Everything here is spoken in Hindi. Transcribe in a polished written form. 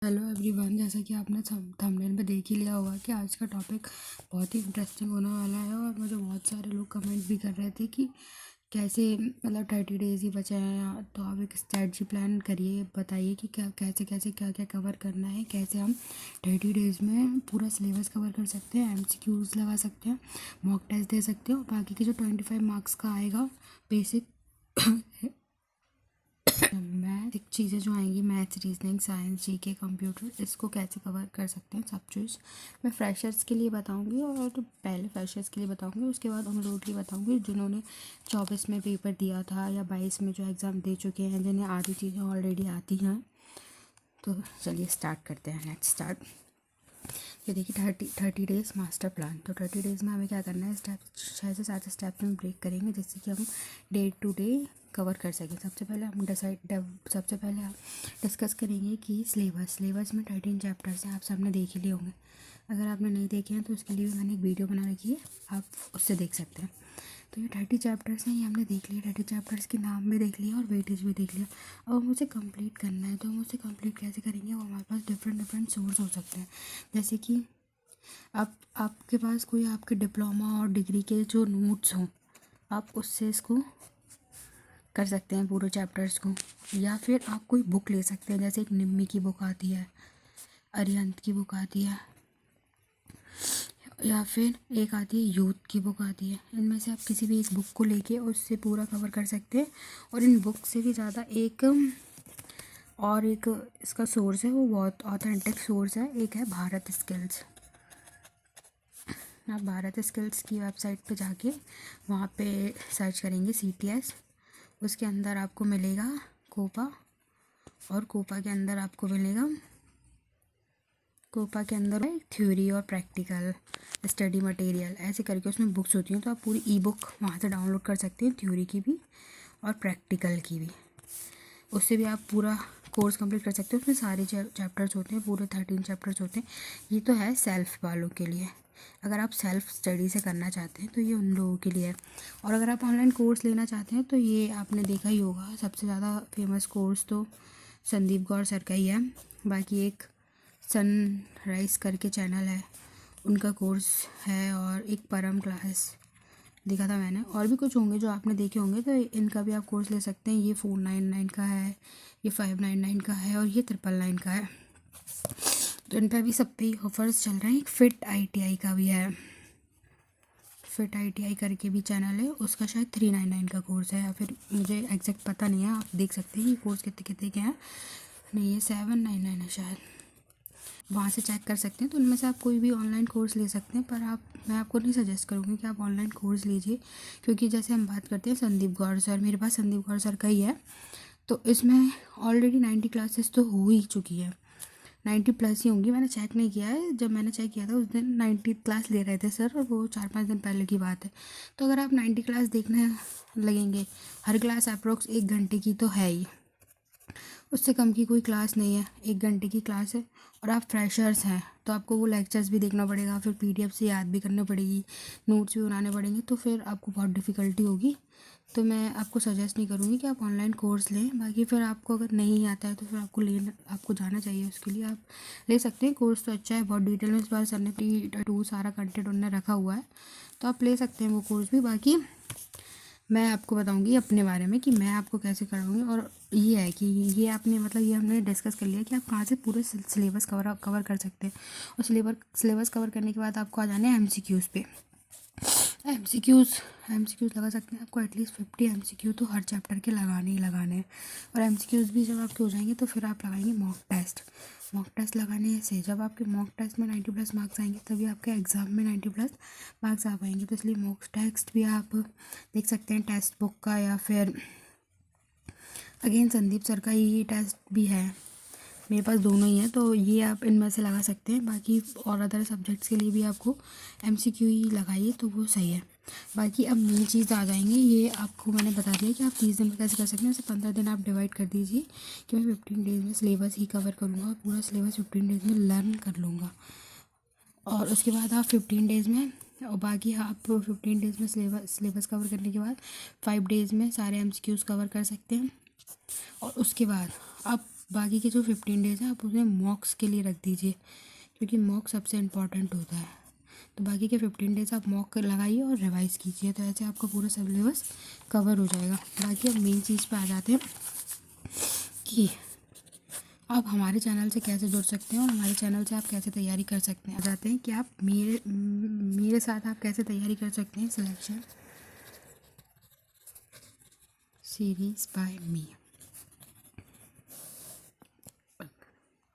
हेलो एवरीवन, जैसा कि आपने थंबनेल में देख ही लिया होगा कि आज का टॉपिक बहुत ही इंटरेस्टिंग होने वाला है। और मुझे बहुत सारे लोग कमेंट भी कर रहे थे कि कैसे मतलब 30 डेज़ ही बचे हैं, तो आप एक स्ट्रेटजी प्लान करिए, बताइए कि क्या कैसे कैसे क्या क्या कवर करना है, कैसे हम 30 डेज़ में पूरा सिलेबस कवर कर सकते हैं, MCQs लगा सकते हैं, मॉक टेस्ट दे सकते हैं और बाकी के जो 25 मार्क्स का आएगा बेसिक मैथ चीज़ें जो आएंगी, maths, reasoning, science, GK, computer, इसको कैसे कवर कर सकते हैं सब चीज़ मैं फ्रेशर्स के लिए बताऊंगी। और तो पहले फ्रेशर्स के लिए बताऊंगी, उसके बाद उन लोगों के लिए बताऊंगी जिन्होंने 24 में पेपर दिया था या 22 में जो एग्ज़ाम दे चुके हैं, जिन्हें आधी चीज़ें ऑलरेडी आती हैं। तो चलिए स्टार्ट करते हैं। Let's start. ये देखिए 30 डेज़ मास्टर प्लान। तो 30 डेज़ में हमें क्या करना है, स्टेप 6 से 7 स्टेप में ब्रेक करेंगे जिससे कि हम डे टू डे कवर कर सकें। सबसे पहले हम डिस्कस करेंगे कि सिलेबस में 13 चैप्टर्स हैं। आप सबने देख ही लिए होंगे। अगर आपने नहीं देखे हैं तो उसके लिए भी मैंने एक वीडियो बना रखी है, आप उससे देख सकते हैं। तो ये 30 चैप्टर्स हैं, ये हमने देख लिए। 30 चैप्टर्स के नाम भी देख लिया और वेटेज भी देख लिया। अब मुझे कंप्लीट करना है, तो हम उसे कंप्लीट कैसे करेंगे? वो हमारे पास डिफरेंट सोर्स हो सकते हैं। जैसे कि आपके पास कोई आपके डिप्लोमा और डिग्री के जो नोट्स हों, आप उससे इसको कर सकते हैं पूरे चैप्टर्स को। या फिर आप कोई बुक ले सकते हैं, जैसे एक निम्मी की बुक आती है, अरिहंत की बुक आती है, या फिर एक आती है यूथ की बुक आती है। इनमें से आप किसी भी एक बुक को लेके उससे पूरा कवर कर सकते हैं। और इन बुक से भी ज़्यादा एक इसका सोर्स है, वो बहुत ऑथेंटिक सोर्स है, एक है भारत स्किल्स। आप भारत स्किल्स की वेबसाइट पे जाके वहाँ पे सर्च करेंगे CTS, उसके अंदर आपको मिलेगा कोपा, और कोपा के अंदर आपको मिलेगा थ्योरी और प्रैक्टिकल स्टडी मटेरियल, ऐसे करके उसमें बुक्स होती हैं। तो आप पूरी ई-बुक वहाँ से डाउनलोड कर सकते हैं, थ्योरी की भी और प्रैक्टिकल की भी। उससे भी आप पूरा कोर्स कंप्लीट कर सकते हैं। उसमें सारे चैप्टर्स होते हैं, पूरे 13 चैप्टर्स होते हैं। ये तो है सेल्फ वालों के लिए। अगर आप सेल्फ स्टडी से करना चाहते हैं तो ये उन लोगों के लिए है। और अगर आप ऑनलाइन कोर्स लेना चाहते हैं तो ये आपने देखा ही होगा, सबसे ज़्यादा फेमस कोर्स तो संदीप गौर सर का ही है। बाकी एक सनराइज करके चैनल है, उनका कोर्स है, और एक परम क्लास देखा था मैंने। और भी कुछ होंगे जो आपने देखे होंगे, तो इनका भी आप कोर्स ले सकते हैं। ये 499 का है, ये 599 का है, और ये 999 का है। तो इन पर अभी सब पे ऑफर्स चल रहे हैं। एक फिट ITI का भी है, फिट ITI करके भी चैनल है, उसका शायद 399 का कोर्स है, या फिर मुझे एग्जैक्ट पता नहीं है। आप देख सकते हैं ये कोर्स कितने कितने के हैं। नहीं, ये 799 है शायद, वहाँ से चेक कर सकते हैं। तो उनमें से आप कोई भी ऑनलाइन कोर्स ले सकते हैं। पर मैं आपको नहीं सजेस्ट करूँगी कि आप ऑनलाइन कोर्स लीजिए, क्योंकि जैसे हम बात करते हैं संदीप गौर सर, मेरे पास संदीप गौर सर का ही है। तो इसमें ऑलरेडी 90 क्लासेस तो हो ही चुकी है, 90 प्लस ही होंगी। मैंने चेक नहीं किया है, जब मैंने चेक किया था उस दिन 90 क्लास ले रहे थे सर, और वो 4-5 दिन पहले की बात है। तो अगर आप 90 क्लास देखने लगेंगे, हर क्लास अप्रोक्स 1 घंटे की तो है ही, उससे कम की कोई क्लास नहीं है, 1 घंटे की क्लास है। और आप फ्रेशर्स हैं तो आपको वो लेक्चर्स भी देखना पड़ेगा, फिर PDF से याद भी करनी पड़ेगी, नोट्स भी बनाने पड़ेंगे, तो फिर आपको बहुत डिफ़िकल्टी होगी। तो मैं आपको सजेस्ट नहीं करूँगी कि आप ऑनलाइन कोर्स लें। बाकी फिर आपको अगर नहीं आता है तो फिर आपको जाना चाहिए, उसके लिए आप ले सकते हैं। कोर्स तो अच्छा है, बहुत डिटेल में इस बार सर ने T2 सारा कंटेंट उन्होंने रखा हुआ है, तो आप ले सकते हैं वो कोर्स भी। बाकी मैं आपको बताऊंगी अपने बारे में कि मैं आपको कैसे कराऊंगी। और ये है कि ये आपने मतलब ये हमने डिस्कस कर लिया कि आप कहाँ से पूरे सिलेबस कवर कर सकते हैं। और सिलेबस कवर करने के बाद आपको आ जाने हैं MCQs पे। एम सी क्यूज़ लगा सकते हैं। आपको एटलीस्ट 50 MCQ तो हर चैप्टर के लगाने ही लगाने हैं। और MCQs भी जब आपके हो जाएंगे तो फिर आप लगाएंगे मॉक टेस्ट लगाने से जब आपके मॉक टेस्ट में 90 प्लस मार्क्स आएंगे, तभी आपके एग्ज़ाम में 90 प्लस मार्क्स आ पाएंगे। तो इसलिए मॉक टेस्ट भी आप देख सकते हैं, टेक्स्ट बुक का, या फिर अगेन संदीप सर का ही टेस्ट भी है, मेरे पास दोनों ही हैं, तो ये आप इनमें से लगा सकते हैं। बाकी और अदर सब्जेक्ट्स के लिए भी आपको MCQ ही लगाइए तो वो सही है। बाकी अब मेन चीज़ आ जाएंगे, ये आपको मैंने बता दिया कि आप 30 दिन में कैसे कर सकते हैं। उसे 15 दिन आप डिवाइड कर दीजिए कि मैं 15 डेज़ में सिलेबस ही कवर करूँगा, पूरा सिलेबस 15 डेज़ में लर्न कर लूँगा। और उसके बाद आप 15 डेज़ में, और बाकी आप 15 डेज़ में सिलेबस कवर करने के बाद 5 डेज़ में सारे MCQs कवर कर सकते हैं। और उसके बाद आप बाकी के जो 15 डेज़ हैं आप उन्हें मॉक्स के लिए रख दीजिए, क्योंकि मॉक सबसे इम्पॉर्टेंट होता है। तो बाकी के 15 डेज़ आप मॉक लगाइए और रिवाइज़ कीजिए, तो ऐसे आपका पूरा सिलेबस कवर हो जाएगा। बाकी अब मेन चीज़ पे आ जाते हैं कि आप हमारे चैनल से कैसे जुड़ सकते हैं और हमारे चैनल से आप कैसे तैयारी कर सकते हैं। आ जाते हैं कि आप मेरे साथ आप कैसे तैयारी कर सकते हैं सिलेक्शन सीरीज़ बाय मी।